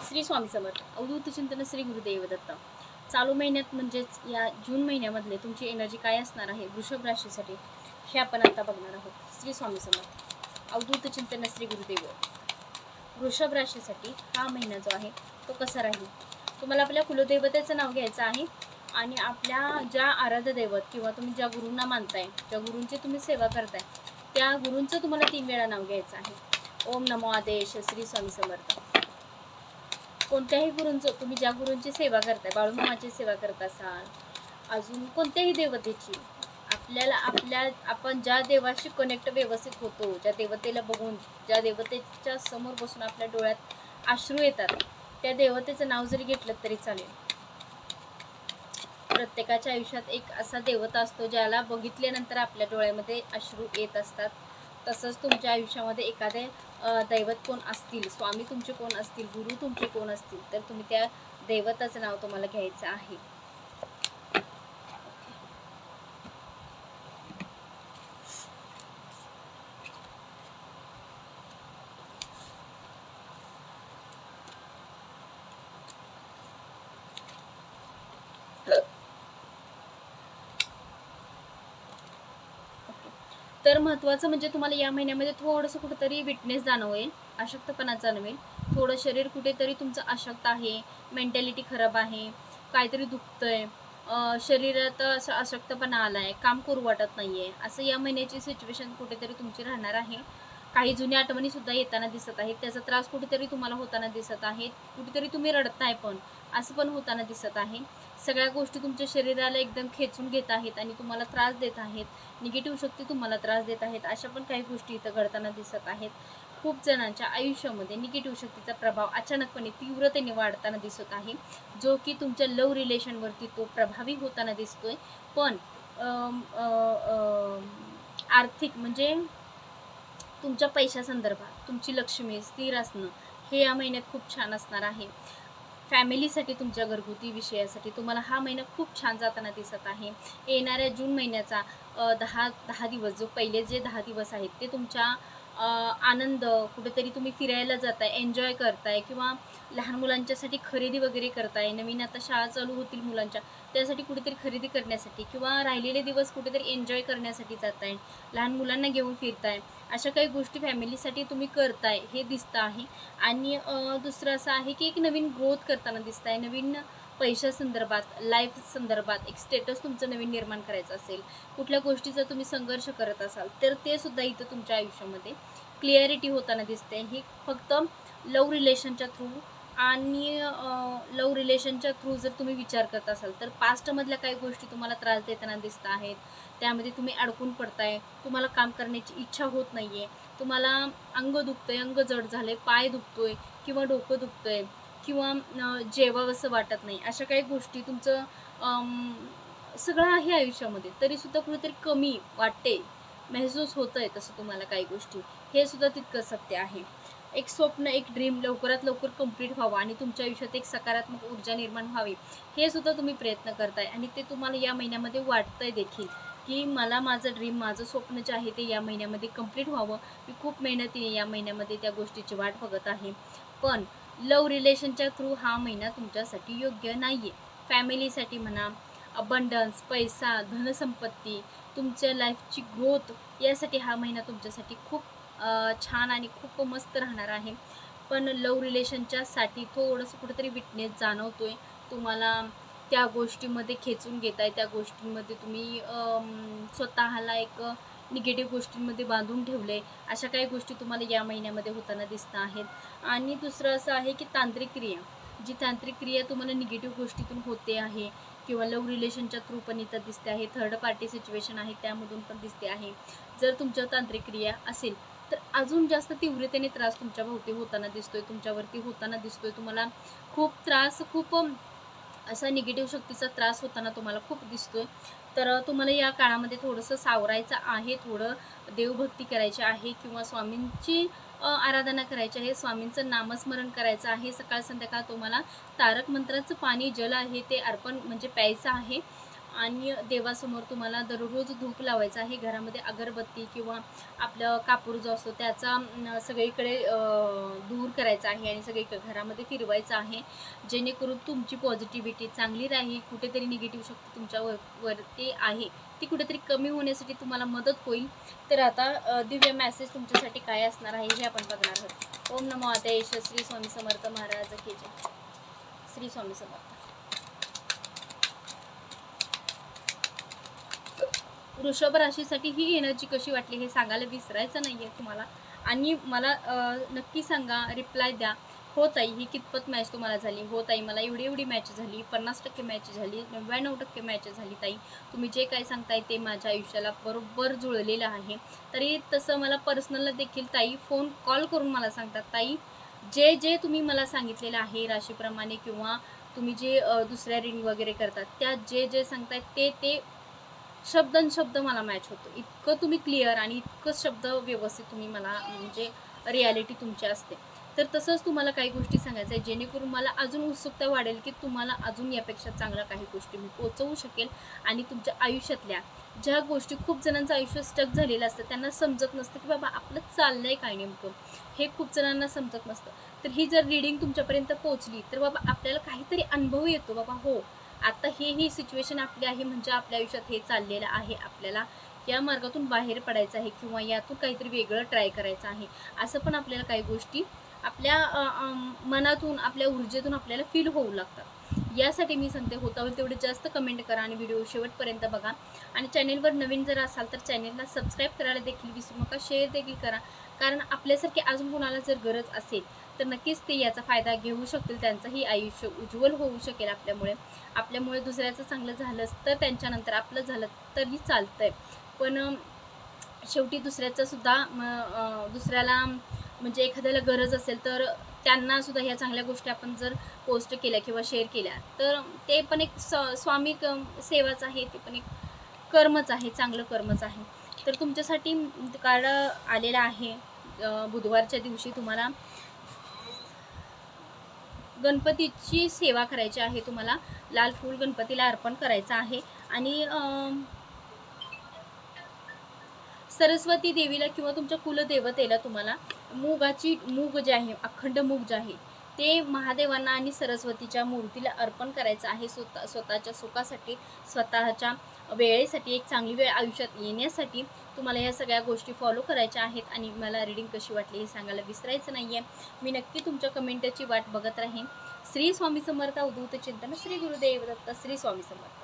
श्री स्वामी समर्थ. अवधूत चिंतन श्री गुरुदेव दत्त. चालू महिन्यात म्हणजेच या जून महिन्यामधले तुमची एनर्जी काय असणार आहे वृषभ राशीसाठी हे आपण आता बघणार आहोत. श्री स्वामी समर्थ. अवधूत चिंतन श्री गुरुदेव. वृषभ राशीसाठी हा महिना जो आहे तो कसा राहील. तुम्हाला आपल्या कुलदेवतेचं नाव घ्यायचं आहे आणि आपल्या ज्या आराध्य दैवत किंवा तुम्ही ज्या गुरूंना मानताय, ज्या गुरूंची तुम्ही सेवा करताय त्या गुरूंचं तुम्हाला 3 वेळा नाव घ्यायचं आहे. ओम नमो आदेश श्री स्वामी समर्थ. कोणत्याही गुरूंचं तुम्ही ज्या गुरूंची सेवा करताय, बाळूमामाची सेवा करत असाल, अजून कोणत्याही देवतेची, आपण ज्या देवाशी कनेक्ट व्यवस्थित होतो, ज्या देवतेला बघून, ज्या देवतेच्या समोर बसून आपल्या डोळ्यात अश्रू येतात, त्या देवतेचं नाव जरी घेतलं तरी चालेल. प्रत्येकाच्या आयुष्यात एक असा देवता असतो ज्याला बघितल्यानंतर आपल्या डोळ्यामध्ये अश्रू येत असतात. तसंच तुमच्या आयुष्यामध्ये एखादे दैवत कोण असतील, स्वामी तुमचे कोण असतील, गुरु तुमचे कोण असतील, तर तुम्ही त्या दैवताचं नाव तुम्हाला घ्यायचं आहे. तर महत्त्वाचं म्हणजे तुम्हाला या महिन्यामध्ये थोडंसं कुठेतरी विटनेस जाणवेल, अशक्तपणा जाणवेल. थोडं शरीर कुठेतरी तुमचं अशक्त आहे, मेंटॅलिटी खराब आहे, काहीतरी दुखतंय, शरीरात असं अशक्तपणा आला आहे, काम करू वाटत नाही आहे, असं या महिन्याची सिच्युएशन कुठेतरी तुमची राहणार आहे. काही जुन्या आठवणीसुद्धा येताना दिसत आहेत, त्याचा त्रास कुठेतरी तुम्हाला होताना दिसत आहे, कुठेतरी तुम्ही रडताय पण असं पण होताना दिसत आहे. सगळ्या गोष्टी तुमच्या शरीराला एकदम खेचून घेत आहेत आणि तुम्हाला त्रास देत आहेत, निगेटिव्ह शक्ती तुम्हाला त्रास देत आहेत. अशा पण काही गोष्टी इथं घडताना दिसत आहेत. खूप जणांच्या आयुष्यामध्ये निगेटिव्ह शक्तीचा प्रभाव अचानकपणे तीव्रतेने वाढताना दिसत आहे, जो की तुमच्या लव्ह रिलेशनवरती तो प्रभावी होताना दिसतोय. पण आर्थिक म्हणजे तुमच्या पैशासंदर्भात तुमची लक्ष्मी स्थिर असणं हे या महिन्यात खूप छान असणार आहे. फॅमिलीसाठी तुमच्या घरगुती विषयासाठी तुम्हाला हा महिना खूप छान जाताना दिसत आहे. येणाऱ्या जून महिन्याचा 10 दिवस, जो पहिले जे 10 दिवस आहेत ते तुमच्या आनंद, कुठेतरी तुम्ही फिरायला जाताय, एन्जॉय करताय किंवा लहान मुलांच्यासाठी खरेदी वगैरे करताय, नवीन आता शाळा चालू होतील मुलांच्या, त्यासाठी कुठेतरी खरेदी करण्यासाठी किंवा राहिलेले दिवस कुठेतरी एन्जॉय करण्यासाठी जाताय, लहान मुलांना घेऊन फिरताय, अशा काही गोष्टी फॅमिलीसाठी तुम्ही करताय हे दिसतं आहे. आणि दुसरं असं आहे की एक नवीन ग्रोथ करताना दिसत आहे, नवीन पैशासंदर्भात, लाईफ संदर्भात एक स्टेटस तुमचं नवीन निर्माण करायचं असेल, कुठल्या गोष्टीचा तुम्ही संघर्ष करत असाल तर ते सुद्धा इथं तुमच्या आयुष्यामध्ये क्लिअरिटी होताना दिसते. ही फक्त लव्ह रिलेशनच्या थ्रू आणि लव्ह रिलेशनच्या थ्रू जर तुम्ही विचार करत असाल तर पास्टमधल्या काही गोष्टी तुम्हाला त्रास देताना दिसत आहेत, त्यामध्ये तुम्ही अडकून पडताय, तुम्हाला काम करण्याची इच्छा होत नाही आहे, तुम्हाला अंग दुखतंय, अंग जड झालं आहे, पाय दुखतोय किंवा डोकं दुखतंय किंवा जेवावंसं वाटत नाही, अशा काही गोष्टी तुमचं सगळं आहे आयुष्यामध्ये, तरीसुद्धा कुठेतरी कमी वाटते, महसूस होतं आहे तसं तुम्हाला काही गोष्टी, हे सुद्धा तितकं सत्य आहे. एक स्वप्न, एक ड्रीम लवकरात लवकर कंप्लीट व्हावं आणि तुमच्या आयुष्यात एक सकारात्मक ऊर्जा निर्माण व्हावी हे सुद्धा तुम्ही प्रयत्न करताय आणि ते तुम्हाला या महिन्यामध्ये वाटतंय देखील की मला माझं ड्रीम, माझं स्वप्न जे आहे ते या महिन्यामध्ये कंप्लीट व्हावं. मी खूप मेहनतीने या महिन्यामध्ये त्या गोष्टीची वाट बघत आहे. पण लव्ह रिलेशनच्या थ्रू हा महिना तुमच्यासाठी योग्य नाही आहे. फॅमिलीसाठी म्हणा, अबंडन्स, पैसा, धनसंपत्ती, तुमच्या लाईफची ग्रोथ, यासाठी हा महिना तुमच्यासाठी खूप छान आणि खूप मस्त राहणार आहे. पण लव्ह रिलेशनच्या साठी थोडंसं कुठेतरी विटनेस जाणवतोय, तुम्हाला त्या गोष्टीमध्ये खेचून घेताय, त्या गोष्टींमध्ये तुम्ही स्वतःला एक निगेटिव्ह गोष्टींमध्ये बांधून ठेवले, अशा काही गोष्टी तुम्हाला या महिन्यामध्ये होताना दिसत आहेत. आणि दुसरं असं आहे की तांत्रिक क्रिया, जी तांत्रिक क्रिया तुम्हाला निगेटिव्ह गोष्टीतून होते आहे किंवा लव्ह रिलेशनच्या थ्रू पण इथं दिसते आहे, थर्ड पार्टी सिच्युएशन आहे त्यामधून पण दिसते आहे. जर तुमच्या तांत्रिक क्रिया असेल तर अजून जास्त तीव्रतेने त्रास तुमच्या भोवती होताना दिसतोय, तुमच्यावरती होताना दिसतोय, तुम्हाला खूप त्रास, खूप असा निगेटिव्ह शक्तीचा त्रास होताना तुम्हाला खूप दिसतोय. तर तुम्हाला या काळामध्ये थोडंसं सावरायचं आहे, थोडं देवभक्ती करायची आहे किंवा स्वामींची आराधना करायची आहे, स्वामींचं नामस्मरण करायचं आहे. सकाळ संध्याकाळ तुम्हाला तारक मंत्राचं पाणी, जल आहे ते अर्पण म्हणजे प्यायचं आहे. आणि देवासमोर तुम्हाला दररोज धूप लावायचा आहे. घरामध्ये अगरबत्ती किंवा आपलं कापूर जो असतो त्याचा सगळीकडे दूर करायचा आहे आणि सगळीकडे घरामध्ये फिरवायचा आहे, जेणेकरून तुमची पॉझिटिव्हिटी चांगली राहील. कुठेतरी निगेटिव्ह शक्ती तुमच्यावरती आहे ती कुठेतरी कमी होण्यासाठी तुम्हाला मदत होईल. तर आता दिव्य मॅसेज तुमच्यासाठी काय असणार आहे हे आपण बघणार आहोत. ओम नमो आदेश. श्री स्वामी समर्थ महाराज की जय. श्री स्वामी समर्थ. वृषभ राशीसाठी ही एनर्जी कशी वाटली हे सांगायला विसरायचं नाही आहे तुम्हाला. आणि मला नक्की सांगा, रिप्लाय द्या. हो ताई, ही कितपत मॅच तुम्हाला झाली? हो ताई, मला एवढी मॅच झाली, 50% मॅच झाली, 99% मॅच झाली. ताई, तुम्ही जे काय सांगताय ते माझ्या आयुष्याला बरोबर जुळलेलं आहे. तरी तसं मला पर्सनलला देखील ताई फोन कॉल करून मला सांगतात, ताई जे जे तुम्ही मला सांगितलेलं आहे राशीप्रमाणे किंवा तुम्ही जे दुसऱ्या रिडिंग वगैरे करतात त्या जे जे सांगताय ते शब्द मला मॅच होतं. इतकं तुम्ही क्लिअर आणि इतकं शब्द व्यवस्थित तुम्ही मला म्हणजे रिॲलिटी तुमची असते. तर तसंच तुम्हाला काही गोष्टी सांगायचं आहे, जेणेकरून मला अजून उत्सुकता वाढेल की तुम्हाला अजून यापेक्षा चांगल्या काही गोष्टी मी पोचवू शकेल. आणि तुमच्या आयुष्यातल्या ज्या गोष्टी, खूप जणांचं आयुष्य स्टक झालेलं असतं, त्यांना समजत नसतं की बाबा आपलं चाललंय काय नेमकं, हे खूप जणांना समजत नसतं. तर ही जर रीडिंग तुमच्यापर्यंत पोहोचली तर बाबा आपल्याला काहीतरी अनुभव येतो, बाबा हो आता ही सिच्युएशन आपली आहे, म्हणजे आपल्या आयुष्यात हे चाललेलं आहे, आपल्याला या मार्गातून बाहेर पडायचं आहे किंवा यातून काहीतरी वेगळं ट्राय करायचं आहे. असं पण आपल्याला काही गोष्टी आपल्या मनातून, आपल्या ऊर्जेतून आपल्याला फील होऊ लागतात. यासाठी मी सांगते, होता होईल तेवढे जास्त कमेंट करा आणि व्हिडिओ शेवटपर्यंत बघा. आणि चॅनेलवर नवीन जर असाल तर चॅनेलला सबस्क्राईब करायला देखील विसरू नका, शेअर देखील करा. कारण आपल्यासारखी अजून कोणाला जर गरज असेल तर नक्कीच ते याचा फायदा घेऊ शकतील, त्यांचंही आयुष्य उज्ज्वल होऊ शकेल आपल्यामुळे दुसऱ्याचं चांगलं झालंच तर त्यांच्यानंतर आपलं झालं तरी चालतंय. पण शेवटी दुसऱ्याला म्हणजे एखाद्याला गरज असेल तर त्यांना सुद्धा ह्या चांगल्या गोष्टी आपण जर पोस्ट केल्या किंवा शेअर केल्या तर ते पण एक स्वामी सेवाच आहे, ते पण एक कर्मच आहे, चांगलं कर्मच आहे. तर तुमच्यासाठी कार्ड आलेला आहे. बुधवारच्या दिवशी तुम्हाला गणपतीची सेवा करायची आहे, तुम्हाला लाल फूल गणपतीला अर्पण करायचं आहे. आणि सरस्वती देवीला किंवा तुमच्या कुलदेवतेला तुम्हाला मूग जे आहे, अखंड मूग जे आहे ते महादेवांना आणि सरस्वतीच्या मूर्तीला अर्पण करायचं आहे. स्वतःच्या सुखासाठी, स्वतःच्या वेळेसाठी, एक चांगली वेळ आयुष्यात येण्यासाठी तुम्हाला या सगळ्या गोष्टी फॉलो करायच्या आहेत. आणि मला रीडिंग कशी वाटली हे सांगायला विसरायचं नाही आहे. मी नक्की तुमच्या कमेंटची वाट बघत राहीन. श्री स्वामी समर्थ. अवधूत चिंतन. श्री गुरुदेव दत्त. श्री स्वामी समर्थ.